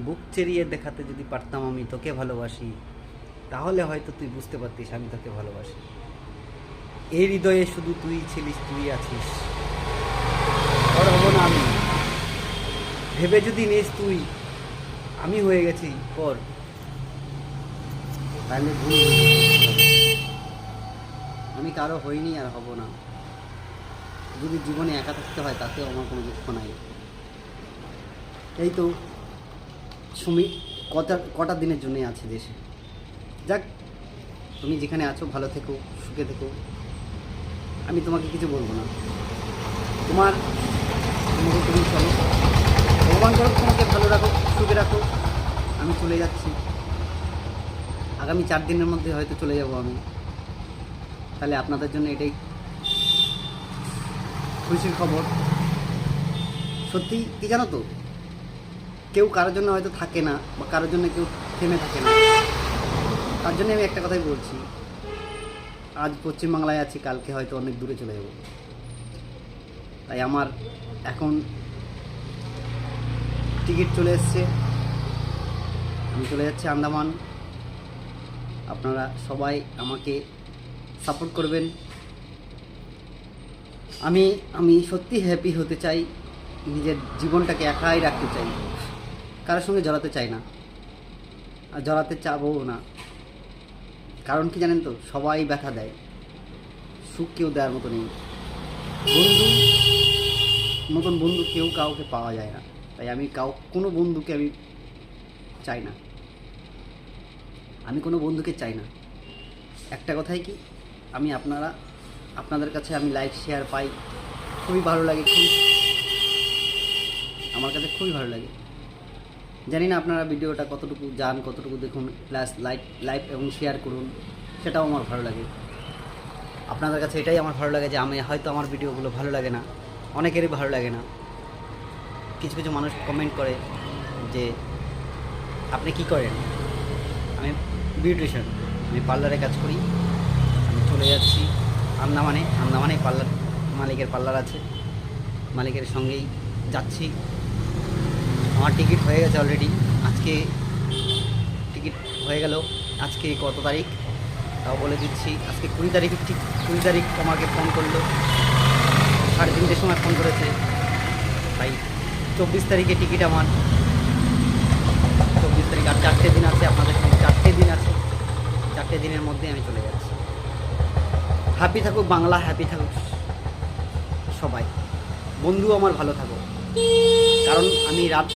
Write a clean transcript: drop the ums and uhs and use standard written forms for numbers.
বুক চেরিয়ে দেখাতে যদি পারতাম আমি তোকে ভালোবাসি, তাহলে হয়তো তুই বুঝতে পারতিস আমি তোকে ভালোবাসি। এই হৃদয়ে শুধু তুই ছিলিস, তুই আছিস, আর হব না আমি। ভেবে যদি নিস তুই আমি হয়ে গেছি পর, তাহলে ভুল বুঝেছিস। আমি কারো হইনি আর হব না। যদি জীবনে একা থাকতে হয় তাতেও আমার কোনো দুঃখ নাই। এই তো সুমি কটা দিনের জন্যে আছে দেশে। যাক, তুমি যেখানে আছো ভালো থেকো, সুখে থেকো। আমি তোমাকে কিছু বলবো না। তোমার মতো তুমি চলো, ভগবান করো তোমাকে ভালো রাখো, সুখে রাখো। আমি চলে যাচ্ছি, আগামী 4 দিনের মধ্যে হয়তো চলে যাব আমি। তাহলে আপনাদের জন্য এটাই খুশির খবর। সত্যি কি জানো তো, কেউ কারোর জন্য হয়তো থাকে না, বা কারোর জন্য কেউ থেমে থাকে না। তার জন্য আমি একটা কথাই বলছি, আজ পশ্চিমবাংলায় আছি, কালকে হয়তো অনেক দূরে চলে যাব। তাই আমার এখন টিকিট চলে এসছে, আমি চলে যাচ্ছি আন্দামান। আপনারা সবাই আমাকে সাপোর্ট করবেন। আমি সত্যি হ্যাপি হতে চাই, নিজের জীবনটাকে একাই রাখতে চাই, কারোর সঙ্গে জড়াতে চাই না, আর জড়াতে চাবও না। কারণ কি জানেন তো, সবাই ব্যথা দেয়, সুখ কেউ দেওয়ার মতো নেই। বন্ধু মতন বন্ধু কেউ কাউকে পাওয়া যায় না। তাই আমি কোনো বন্ধুকে আমি চাই না, আমি কোনো বন্ধুকে চাই না। একটা কথাই কি, আমি আপনাদের কাছে আমি লাইক শেয়ার পাই, খুবই ভালো লাগে, আমার কাছে খুবই ভালো লাগে। জানি না আপনারা ভিডিওটা কতটুকু যান, কতটুকু দেখুন, প্লাস লাইক এবং শেয়ার করুন, সেটাও আমার ভালো লাগে। আপনাদের কাছে এটাই আমার ভালো লাগে যে আমি হয়তো আমার ভিডিওগুলো ভালো লাগে না, অনেকেরই ভালো লাগে না। কিছু কিছু মানুষ কমেন্ট করে যে আপনি কি করেন। আমি বিউটিশিয়ান, আমি পার্লারে কাজ করি। আমি চলে যাচ্ছি আন্দামানে পার্লার, মালিকের পার্লার আছে, মালিকের সঙ্গেই যাচ্ছি। আমার টিকিট হয়ে গেছে অলরেডি, আজকে টিকিট হয়ে গেল। আজকে কত তারিখ তাও বলে দিচ্ছি, আজকে 20 তারিখ। ঠিক 20 তারিখ আমাকে ফোন করলো, 3:30টার সময় ফোন করেছে। তাই 24 তারিখে টিকিট আমার। 24 তারিখ আর 4টে দিন আছে, আপনাদের সঙ্গে 4টে দিন আছে। 4টে দিনের মধ্যে আমি চলে যাচ্ছি। হ্যাপি থাকুক বাংলা, হ্যাপি থাকুক সবাই, বন্ধু আমার ভালো থাকুক। কারণ আমি রাত